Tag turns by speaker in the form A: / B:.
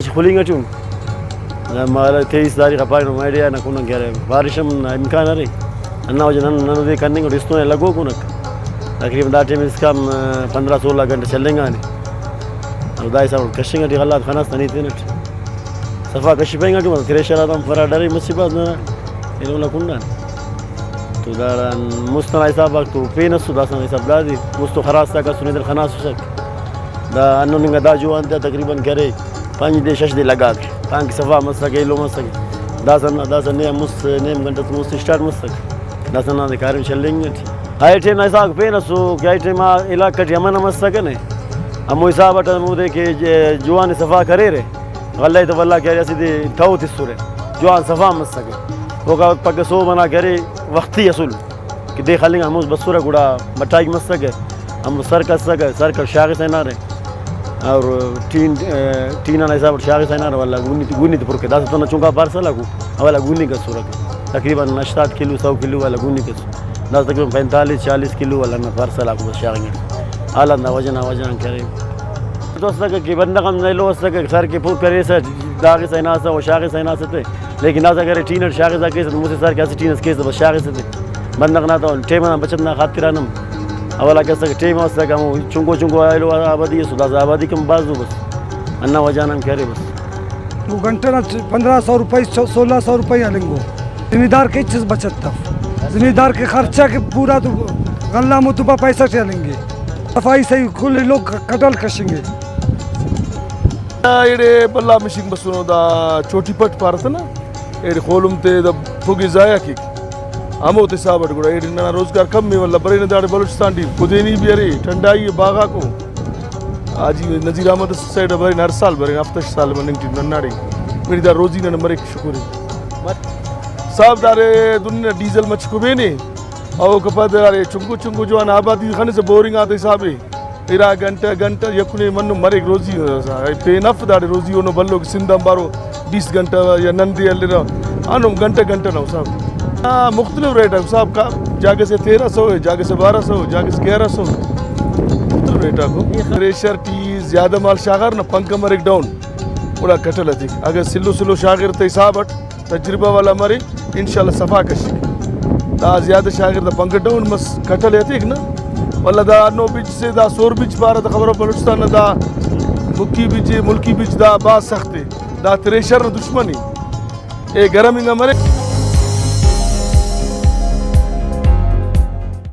A: खुलेंगे चुन माला 23 तारीख पाई नो मेडिया ना कुन गरे बारिशम इम्कान अरे अन्ना वजन नन दे करने को रिश्तों लगो कुन तकरीबन दाटे में इसका 15-16 घंटे चलेंगे ने और दाई साहब कशिंग दी गलत खनास तनी तिनट सफा कशी पेंगा जो थ्रेशर आदम फराडरी मुसीबत ना इनो ना कुंडा तो दारन मुस्तना हिसाब तो पेनस सुदासन हिसाब दादी मुस्तो खरास का सुनीदर खनास सक दा अन्नो निंगा दा जो अंत तकरीबन करे 5 दे 6 दे लगा के ताकि सफा मसके लो मसके दासन ने मुस नेम घंटा मुस स्टार्ट मसक दासन दे कार्य चलेंगे हाई टे ना साग पेनस क्या टे मा इलाका यमन मसके ने हम हिसाब अट मुदे के जुआन सफा करे रे वल्लाह तो वल्लाह कह सीधे ठाउ तिसुरे जुआन सफा मसके होगा पग सो बना करे वक्ती असूल कि देख लेंगे हम उस बसुरा गुड़ा बटाई मसके हम सर का शाग से ना रे और टीना ना हिसाब शाग से ना वाला गुनी तो पुरके दास तो ना चुंगा पार्सल लागू वाला गुनी का सूरत तकरीबन 7 किलो 100 किलो वाला गुनी के दास तकरीबन 45-40 किलो वाला ना पार्सल लागू शाग आला ना वजन करे तो सक कि बंदा कम नहीं लो सक सर के पूर करे से दाग से ना से वो शाग से ना से लेकिन ना अगर टीनर शाग से के मुझे सर के टीनर के बस शाग से बंदा ना तो टेमा बचत ना खातिरानम अवला कैसे टेमा से का चुंगो आलो आबादी सुदा आबादी कम बाजू बस अन्ना वजन करे बस
B: वो घंटे ना 1500 रुपये 1600 रुपये लेंगे जिम्मेदार के चीज़ बचत था जिम्मेदार के खर्चा के पूरा तो गल्ला मुतबा पैसा चलेंगे सफाई से खुले लोग कटल कशेंगे
C: एडे बल्ला मिशिंग बसुनो दा छोटी पट पारत ना एडे खोलुम ते द फुगी जाया की आमो ते साबट गुड़ा एडे ना रोजगार कम में वल्ला बरे दाड़े बलूचिस्तान दी खुदेनी भी अरे ठंडाई बागा को आज नजीर अहमद साइड बरे हर साल बरे हफ्ते साल में निंटी नन्नाड़ी मेरी दा रोजी न मरे शुक्र साहब दारे दुनिया डीजल मच को बेने और कपद दारे चुंगू जो आबादी खाने से बोरिंग आते साहब इरा घंटा यकुने मन मरे रोजी पे नफ दाड़े रोजी ओनो बल्लो सिंधम बारो 20 घंटा या नंदी अल्लेरा आनो घंटा ना साहब मुख्तलिफ रेट है साहब का जागे से 1300 है जागे से 1200 जागे से 1100 मुख्तलिफ रेट है थ्रेशर टी ज़्यादा माल शागर ना पंख मरे डाउन बड़ा कटल थी अगर सिलो शागिर ते साहब तजुर्बा वाला मरे इंशाल्लाह सफा कशी दा ज़्यादा शागिर दा पंख डाउन मस कटल थी ना वल्ला दा नो बीच से दा सोर बीच बार दा खबर बलूचिस्तान दा मुल्की बीच दा बात सख्त दा थ्रेशर दुश्मनी ए गरम इंगा मरे